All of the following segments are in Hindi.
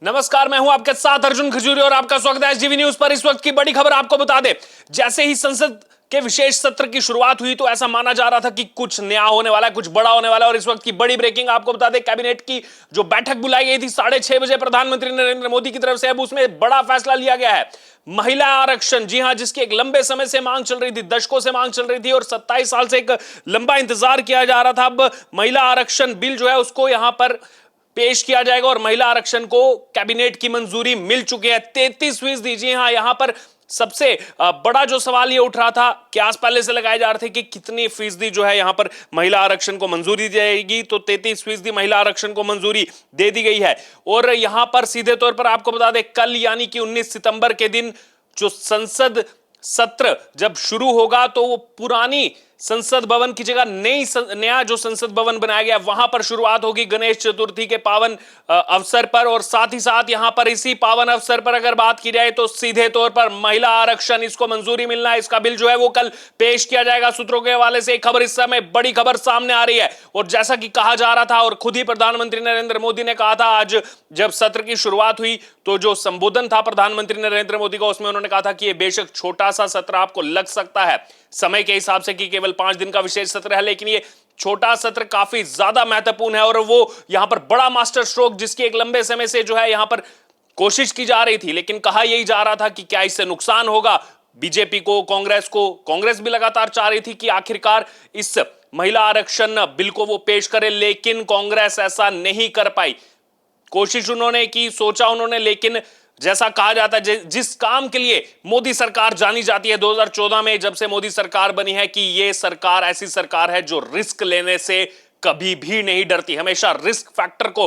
नमस्कार, मैं हूं आपके साथ अर्जुन खजूरी और आपका स्वागत है एसडीवी न्यूज पर। इस वक्त की बड़ी खबर आपको बता दें, जैसे ही संसद के विशेष सत्र की शुरुआत हुई तो ऐसा माना जा रहा था कि कुछ नया होने वाला है, कुछ बड़ा होने वाला है। और इस वक्त की बड़ी ब्रेकिंग आपको बता दें, कैबिनेट की जो बैठक बुलाई गई थी 6:30 बजे प्रधानमंत्री नरेंद्र मोदी की तरफ से, अब उसमें बड़ा फैसला लिया गया है। महिला आरक्षण, जी हां, जिसकी एक लंबे समय से मांग चल रही थी, दशकों से मांग चल रही थी और 27 साल से एक लंबा इंतजार किया जा रहा था। अब महिला आरक्षण बिल जो है उसको यहां पर पेश किया जाएगा और महिला आरक्षण को कैबिनेट की मंजूरी मिल चुकी है 33%। जी हां, यहां पर सबसे बड़ा जो सवाल ये उठ रहा था कि आज पहले से लगाए जा रहे थे कि कितनी फीसदी जो है यहां पर महिला आरक्षण को मंजूरी दी जाएगी, तो 33% महिला आरक्षण को मंजूरी दे दी गई है। और यहां पर सीधे तौर पर आपको बता दें, कल यानी कि 19 सितंबर के दिन जो संसद सत्र जब शुरू होगा तो वो पुरानी संसद भवन की जगह नया जो संसद भवन बनाया गया वहां पर शुरुआत होगी गणेश चतुर्थी के पावन अवसर पर। और साथ ही साथ यहां पर इसी पावन अवसर पर अगर बात की जाए तो सीधे तौर पर महिला आरक्षण, इसको मंजूरी मिलना है, इसका बिल जो है वो कल पेश किया जाएगा। सूत्रों के हवाले से एक खबर इस समय बड़ी खबर सामने आ रही है और जैसा कि कहा जा रहा था और खुद ही प्रधानमंत्री नरेंद्र मोदी ने कहा था आज जब सत्र की शुरुआत हुई, तो जो संबोधन था प्रधानमंत्री नरेंद्र मोदी का, उसमें उन्होंने कहा था कि यह बेशक छोटा सा सत्र आपको लग सकता है समय के हिसाब से कि केवल 5 दिन का विशेष सत्र है, लेकिन ये छोटा सत्र काफी ज्यादा महत्वपूर्ण है। और वो यहां पर बड़ा मास्टर स्ट्रोक, जिसकी एक लंबे समय से जो है यहां पर कोशिश की जा रही थी, लेकिन कहा यही जा रहा था कि क्या इससे नुकसान होगा बीजेपी को, कांग्रेस को। कांग्रेस भी लगातार चाह रही थी कि आखिरकार इस महिला आरक्षण बिल को वो पेश करे, लेकिन कांग्रेस ऐसा नहीं कर पाई। कोशिश उन्होंने की, सोचा उन्होंने, लेकिन जैसा कहा जाता है जिस काम के लिए मोदी सरकार जानी जाती है 2014 में जब से मोदी सरकार बनी है, कि यह सरकार ऐसी सरकार है जो रिस्क लेने से कभी भी नहीं डरती, हमेशा रिस्क फैक्टर को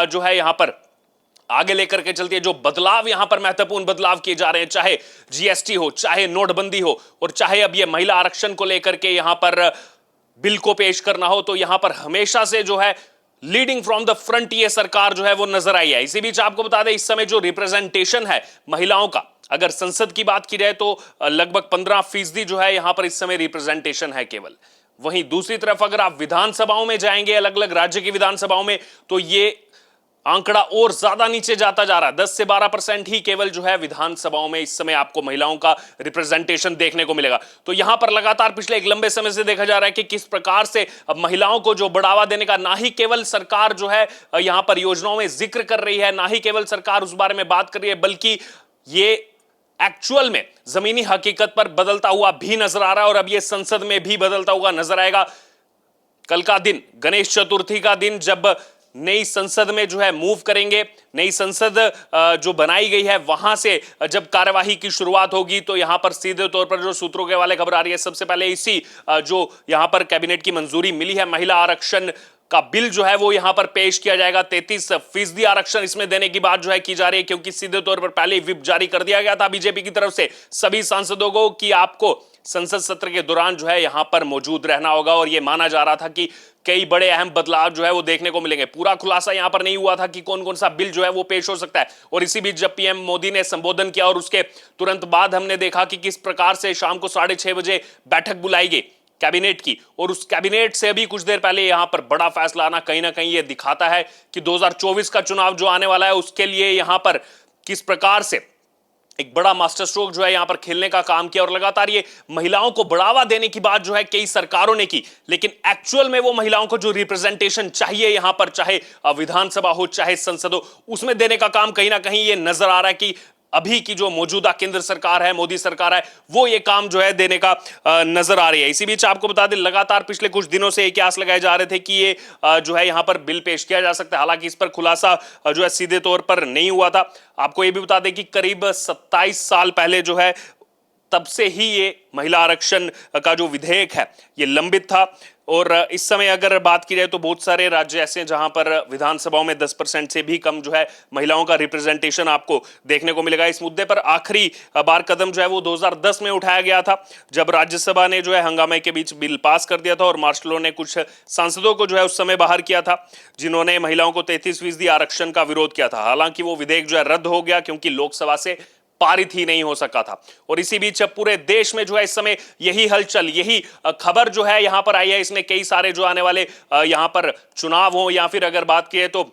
जो है यहां पर आगे लेकर के चलती है। जो बदलाव यहां पर महत्वपूर्ण बदलाव किए जा रहे हैं, चाहे जीएसटी हो, चाहे नोटबंदी हो और चाहे अब यह महिला आरक्षण को लेकर के यहां पर बिल को पेश करना हो, तो यहां पर हमेशा से जो है लीडिंग फ्रॉम द फ्रंट ये सरकार जो है वो नजर आई है। इसी बीच आपको बता दें, इस समय जो रिप्रेजेंटेशन है महिलाओं का, अगर संसद की बात की जाए तो लगभग 15% जो है यहां पर इस समय रिप्रेजेंटेशन है केवल। वहीं दूसरी तरफ अगर आप विधानसभाओं में जाएंगे, अलग अलग राज्य की विधानसभाओं में, तो ये आंकड़ा और ज्यादा नीचे जाता जा रहा है। 10 से 12% ही केवल जो है विधानसभाओं में इस समय आपको महिलाओं का रिप्रेजेंटेशन देखने को मिलेगा। तो यहां पर लगातार पिछले एक लंबे समय से देखा जा रहा है कि किस प्रकार से अब महिलाओं को जो बढ़ावा देने का, ना ही केवल सरकार जो है यहां पर योजनाओं में जिक्र कर रही है, ना ही केवल सरकार उस बारे में बात कर रही है, बल्कि ये एक्चुअल में जमीनी हकीकत पर बदलता हुआ भी नजर आ रहा है और अब ये संसद में भी बदलता हुआ नजर आएगा। कल का दिन, गणेश चतुर्थी का दिन, जब नई संसद में जो है मूव करेंगे, नई संसद जो बनाई गई है वहां से जब कार्यवाही की शुरुआत होगी, तो यहां पर सीधे तौर पर जो सूत्रों के वाले खबर आ रही है, सबसे पहले इसी जो यहां पर कैबिनेट की मंजूरी मिली है महिला आरक्षण का बिल जो है वो यहां पर पेश किया जाएगा। 33% आरक्षण इसमें देने की बात जो है की जा रही है, क्योंकि सीधे तौर पर पहले विप जारी कर दिया गया था बीजेपी की तरफ से सभी सांसदों को कि आपको संसद सत्र के दौरान जो है यहां पर मौजूद रहना होगा। और यह माना जा रहा था कि कई बड़े अहम बदलाव जो है वो देखने को मिलेंगे। पूरा खुलासा यहां पर नहीं हुआ था कि कौन कौन सा बिल जो है वो पेश हो सकता है। और इसी बीच जब पीएम मोदी ने संबोधन किया और उसके तुरंत बाद हमने देखा कि किस प्रकार से शाम को 6:30 बजे बैठक बुलाई गई कैबिनेट की, और उस कैबिनेट से अभी कुछ देर पहले यहां पर बड़ा फैसला आना कहीं ना कहीं यह दिखाता है कि 2024 का चुनाव जो आने वाला है उसके लिए यहां पर किस प्रकार से एक बड़ा मास्टर स्ट्रोक जो है यहां पर खेलने का काम किया। और लगातार ये महिलाओं को बढ़ावा देने की बात जो है कई सरकारों ने की, लेकिन एक्चुअल में वो महिलाओं को जो रिप्रेजेंटेशन चाहिए यहां पर, चाहे विधानसभा हो चाहे संसद हो, उसमें देने का काम कहीं ना कहीं ये नजर आ रहा है कि अभी की जो मौजूदा केंद्र सरकार है, मोदी सरकार है, वो ये काम जो है देने का नजर आ रही है। इसी बीच आपको बता दें, लगातार पिछले कुछ दिनों से एक आस लगाए जा रहे थे कि ये जो है यहां पर बिल पेश किया जा सकता है। हालांकि इस पर खुलासा जो है सीधे तौर पर नहीं हुआ था। आपको ये भी बता दें कि करीब 27 साल पहले जो है तब से ही ये महिला आरक्षण का जो विधेयक है ये लंबित था। और इस समय अगर बात की जाए तो बहुत सारे राज्य ऐसे हैं जहां पर विधानसभाओं में 10% से भी कम जो है महिलाओं का रिप्रेजेंटेशन आपको देखने को मिलेगा। इस मुद्दे पर आखिरी बार कदम जो है वो 2010 में उठाया गया था, जब राज्यसभा ने जो है हंगामे के बीच बिल पास कर दिया था और मार्शल लॉ ने कुछ सांसदों को जो है उस समय बाहर किया था, जिन्होंने महिलाओं को 33% आरक्षण का विरोध किया था। हालांकि वो विधेयक जो है रद्द हो गया, क्योंकि लोकसभा से पारित ही नहीं हो सका था। और इसी बीच पूरे देश में जो है इस समय यही हलचल, यही खबर जो है यहां पर आई है। इसमें कई सारे जो आने वाले यहां पर चुनाव हो, या फिर अगर बात की तो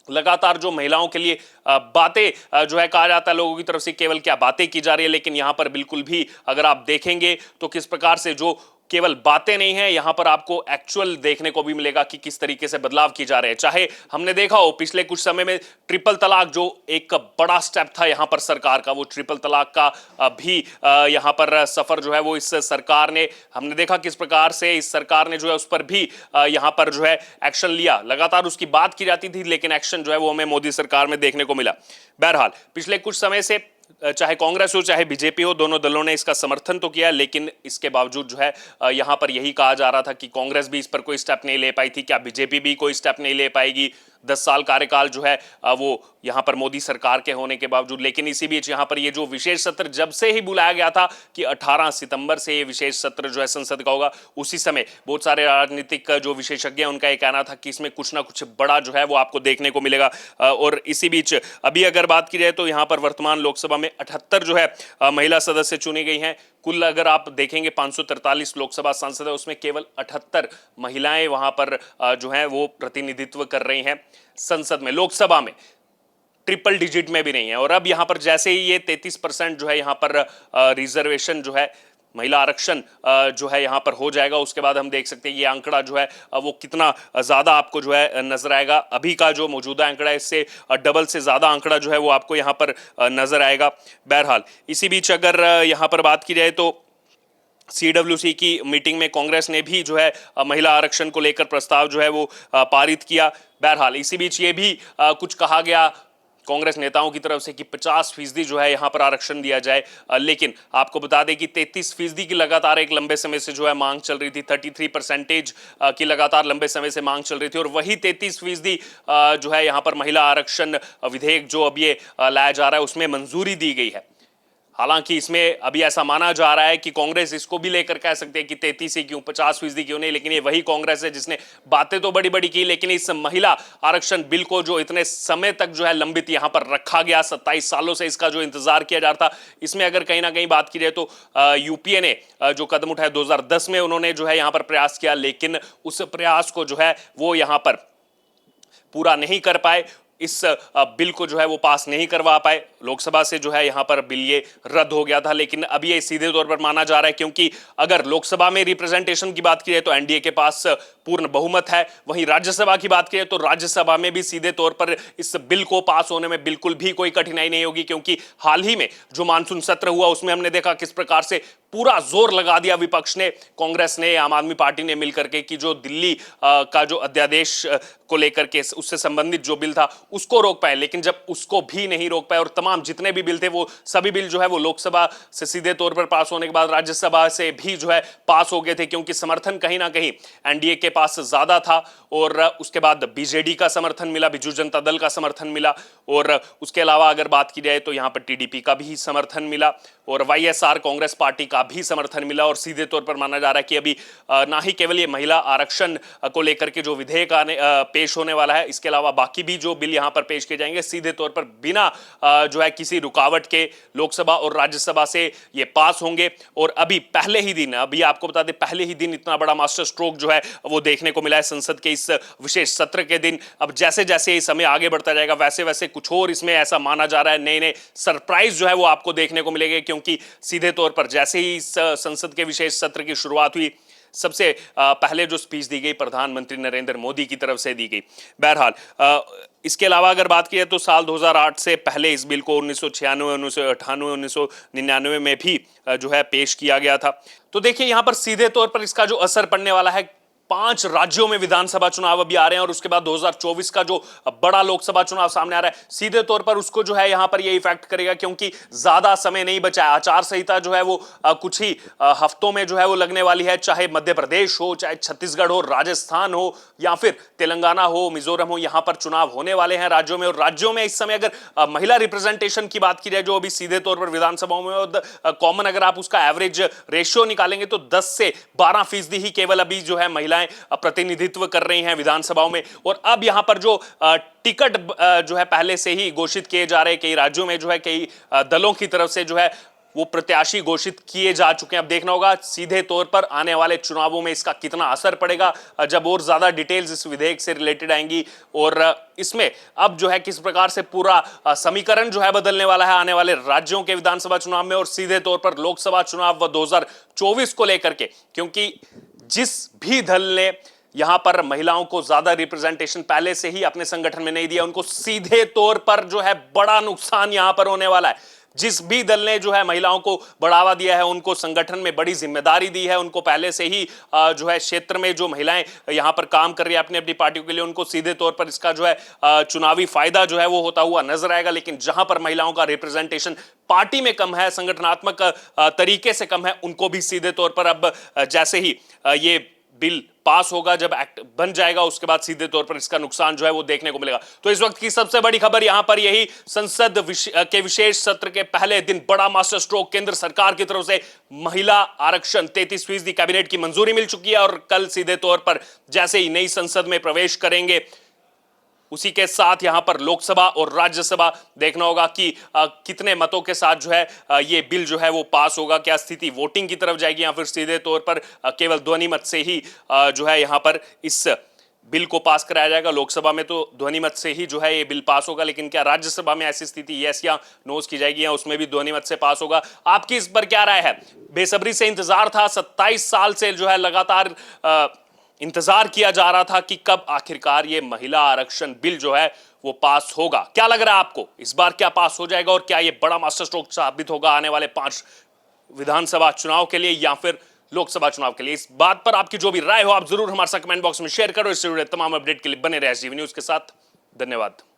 लगातार जो महिलाओं के लिए बातें जो है कहा जाता है लोगों की तरफ से केवल क्या बातें की जा रही है, लेकिन यहां पर बिल्कुल भी अगर आप देखेंगे तो किस प्रकार से जो केवल बातें नहीं है, यहां पर आपको एक्चुअल देखने को भी मिलेगा कि किस तरीके से बदलाव किए जा रहे हैं। चाहे हमने देखा हो पिछले कुछ समय में ट्रिपल तलाक जो एक बड़ा स्टेप था यहां पर सरकार का, वो ट्रिपल तलाक का भी यहां पर सफर जो है वो इस सरकार ने, हमने देखा किस प्रकार से इस सरकार ने जो है उस पर भी यहां पर जो है एक्शन लिया। लगातार उसकी बात की जाती थी लेकिन एक्शन जो है वो हमें मोदी सरकार में देखने को मिला। बहरहाल पिछले कुछ समय से चाहे कांग्रेस हो चाहे बीजेपी हो, दोनों दलों ने इसका समर्थन तो किया, लेकिन इसके बावजूद जो है यहां पर यही कहा जा रहा था कि कांग्रेस भी इस पर कोई स्टेप नहीं ले पाई थी, क्या बीजेपी भी कोई स्टेप नहीं ले पाएगी? 10 साल कार्यकाल जो है वो यहां पर मोदी सरकार के होने के बावजूद। लेकिन इसी बीच यहां पर ये जो विशेष सत्र जब से ही बुलाया गया था कि 18 सितंबर से ये विशेष सत्र जो है संसद का होगा, उसी समय बहुत सारे राजनीतिक जो विशेषज्ञ हैं उनका ये कहना था कि इसमें कुछ ना कुछ बड़ा जो है वो आपको देखने को मिलेगा। और इसी बीच अभी अगर बात की जाए तो यहां पर वर्तमान लोकसभा में 78 जो है महिला सदस्य चुनी गई हैं। कुल अगर आप देखेंगे 543 लोकसभा सांसद है, उसमें केवल 78 महिलाएं वहां पर जो है वो प्रतिनिधित्व कर रही हैं संसद में। लोकसभा में ट्रिपल डिजिट में भी नहीं है। और अब यहां पर जैसे ही ये 33% जो है यहां पर रिजर्वेशन जो है महिला आरक्षण जो है यहां पर हो जाएगा, उसके बाद हम देख सकते हैं ये आंकड़ा जो है वो कितना ज्यादा आपको जो है नजर आएगा। अभी का जो मौजूदा आंकड़ा है इससे डबल से ज्यादा आंकड़ा जो है वो आपको यहां पर नजर आएगा। बहरहाल इसी बीच अगर यहां पर बात की जाए तो सीडब्ल्यूसी की मीटिंग में कांग्रेस ने भी जो है महिला आरक्षण को लेकर प्रस्ताव जो है वो पारित किया। बहरहाल इसी बीच ये भी कुछ कहा गया कांग्रेस नेताओं की तरफ से कि 50% जो है यहां पर आरक्षण दिया जाए, लेकिन आपको बता दें कि 33% की लगातार एक लंबे समय से जो है मांग चल रही थी। 33% की लगातार लंबे समय से मांग चल रही थी और वही 33% जो है यहां पर महिला आरक्षण विधेयक जो अब ये लाया जा रहा है उसमें मंजूरी दी गई है। हालांकि इसमें अभी ऐसा माना जा रहा है कि कांग्रेस इसको भी लेकर कह सकते हैं कि 33 ही क्यों, 50% क्यों नहीं, लेकिन ये वही कांग्रेस है जिसने बातें तो बड़ी बड़ी की, लेकिन इस महिला आरक्षण बिल को जो इतने समय तक जो है लंबित यहां पर रखा गया, 27 सालों से इसका जो इंतजार किया जा रहा था, इसमें अगर कहीं ना कहीं बात की जाए तो यूपीए ने जो कदम उठाया 2010 में, उन्होंने जो है यहां पर प्रयास किया, लेकिन उस प्रयास को जो है वो यहां पर पूरा नहीं कर पाए। इस बिल को जो है वो पास नहीं करवा पाए, लोकसभा से जो है यहां पर बिल ये रद्द हो गया था। लेकिन अब ये सीधे तौर पर माना जा रहा है क्योंकि अगर लोकसभा में रिप्रेजेंटेशन की बात की जाए तो एनडीए के पास पूर्ण बहुमत है, वहीं राज्यसभा की बात करें तो राज्यसभा में भी सीधे तौर पर इस बिल को पास होने में बिल्कुल भी कोई कठिनाई नहीं होगी, क्योंकि हाल ही में जो मानसून सत्र हुआ उसमें हमने देखा किस प्रकार से पूरा जोर लगा दिया विपक्ष ने, कांग्रेस ने, आम आदमी पार्टी ने मिलकर के कि जो दिल्ली का जो अध्यादेश को लेकर के उससे संबंधित जो बिल था उसको रोक पाए। लेकिन जब उसको भी नहीं रोक पाए और तमाम जितने भी बिल थे वो सभी बिल जो है वो लोकसभा से सीधे तौर पर पास होने के बाद राज्यसभा से भी जो है पास हो गए थे, क्योंकि समर्थन कहीं ना कहीं एनडीए के पास ज्यादा था और उसके बाद बीजेडी का समर्थन मिला, बिजू जनता दल का समर्थन मिला, और उसके अलावा अगर बात की जाए तो यहां पर टीडीपी का भी समर्थन मिला और वाईएसआर कांग्रेस पार्टी का भी समर्थन मिला। और सीधे तौर पर माना जा रहा है कि अभी ना ही केवल ये महिला आरक्षण को लेकर के जो विधेयक पेश होने वाला है, इसके अलावा बाकी भी जो बिल यहां पर पेश किए जाएंगे सीधे तौर पर बिना जो है किसी रुकावट के लोकसभा और राज्यसभा से ये पास होंगे। और अभी पहले ही दिन, अभी आपको बता दें, पहले ही दिन इतना बड़ा मास्टर स्ट्रोक जो है वो देखने को मिला है संसद के इस विशेष सत्र के दिन। अब जैसे जैसे ये समय आगे बढ़ता जाएगा वैसे वैसे कुछ और इसमें ऐसा माना जा रहा है, नए नए सरप्राइज जो है वो आपको देखने को मिलेंगे, क्योंकि सीधे तौर पर जैसे ही इस संसद के विशेष सत्र की शुरुआत हुई सबसे पहले जो स्पीच दी गई प्रधानमंत्री नरेंद्र मोदी की तरफ से दी गई। बहरहाल इसके अलावा अगर बात की तो साल 2008 से पहले इस बिल को 1996, 1998, 1999 में भी जो है पेश किया गया था। तो देखिए यहां पर सीधे तौर पर इसका जो असर पड़ने वाला है, 5 राज्यों में विधानसभा चुनाव अभी आ रहे हैं और उसके बाद 2024 का जो बड़ा लोकसभा चुनाव सामने आ रहा है, सीधे तौर पर उसको जो है यहां पर ये इफेक्ट करेगा, क्योंकि ज्यादा समय नहीं बचा है। आचार संहिता जो है वो कुछ ही हफ्तों में जो है वो लगने वाली है, चाहे मध्य प्रदेश हो, चाहे छत्तीसगढ़ हो, राजस्थान हो या फिर तेलंगाना हो, मिजोरम हो, यहां पर चुनाव होने वाले हैं राज्यों में। और राज्यों में इस समय अगर महिला रिप्रेजेंटेशन की बात की जाए जो अभी सीधे तौर पर विधानसभाओं में कॉमन, अगर आप उसका एवरेज रेशियो निकालेंगे तो 10 से 12% ही केवल अभी जो है महिला प्रतिनिधित्व कर रही हैं विधानसभाओं में। और अब यहां पर जो टिकट जो है पहले से ही घोषित किए जा रहे हैं कई राज्यों में, जो है कई दलों की तरफ से जो है वो प्रत्याशी घोषित किए जा चुके हैं। अब देखना होगा सीधे तौर पर आने वाले चुनावों में इसका कितना असर पड़ेगा, जब और ज्यादा डिटेल्स इस विधेयक से रिलेटेड आएंगी और इसमें अब जो है किस प्रकार से पूरा समीकरण जो है बदलने वाला है आने वाले राज्यों के विधानसभा चुनाव में और सीधे तौर पर लोकसभा चुनाव व 2024 को लेकर के। क्योंकि जिस भी दल ने यहां पर महिलाओं को ज्यादा रिप्रेजेंटेशन पहले से ही अपने संगठन में नहीं दिया, उनको सीधे तौर पर जो है बड़ा नुकसान यहां पर होने वाला है। जिस भी दल ने जो है महिलाओं को बढ़ावा दिया है, उनको संगठन में बड़ी जिम्मेदारी दी है, उनको पहले से ही जो है क्षेत्र में जो महिलाएं यहां पर काम कर रही है अपनी अपनी पार्टियों के लिए, उनको सीधे तौर पर इसका जो है चुनावी फायदा जो है वो होता हुआ नजर आएगा। लेकिन जहां पर महिलाओं का रिप्रेजेंटेशन पार्टी में कम है, संगठनात्मक तरीके से कम है, उनको भी सीधे तौर पर अब जैसे ही ये बिल पास होगा, जब एक्ट बन जाएगा, उसके बाद सीधे तौर पर इसका नुकसान जो है वो देखने को मिलेगा। तो इस वक्त की सबसे बड़ी खबर यहां पर यही, संसद के विशेष सत्र के पहले दिन बड़ा मास्टर स्ट्रोक, केंद्र सरकार की तरफ से महिला आरक्षण 33% कैबिनेट की मंजूरी मिल चुकी है और कल सीधे तौर पर जैसे ही नई संसद में प्रवेश करेंगे, उसी के साथ यहां पर लोकसभा और राज्यसभा देखना होगा कि कितने मतों के साथ जो है ये बिल जो है वो पास होगा। क्या स्थिति वोटिंग की तरफ जाएगी या फिर सीधे तौर पर केवल ध्वनि मत से ही जो है यहां पर इस बिल को पास कराया जाएगा। लोकसभा में तो ध्वनि मत से ही जो है ये बिल पास होगा, लेकिन क्या राज्यसभा में ऐसी स्थिति यस या नोस की जाएगी या उसमें भी ध्वनि मत से पास होगा? आपकी इस पर क्या राय है? बेसब्री से इंतजार था, 27 साल से जो है लगातार इंतजार किया जा रहा था कि कब आखिरकार ये महिला आरक्षण बिल जो है वो पास होगा। क्या लग रहा है आपको, इस बार क्या पास हो जाएगा और क्या ये बड़ा मास्टर स्ट्रोक साबित होगा आने वाले 5 विधानसभा चुनाव के लिए या फिर लोकसभा चुनाव के लिए? इस बात पर आपकी जो भी राय हो आप जरूर हमारे साथ कमेंट बॉक्स में शेयर करो। इससे जुड़े तमाम अपडेट के लिए बने रहे एसडीवी न्यूज के साथ। धन्यवाद।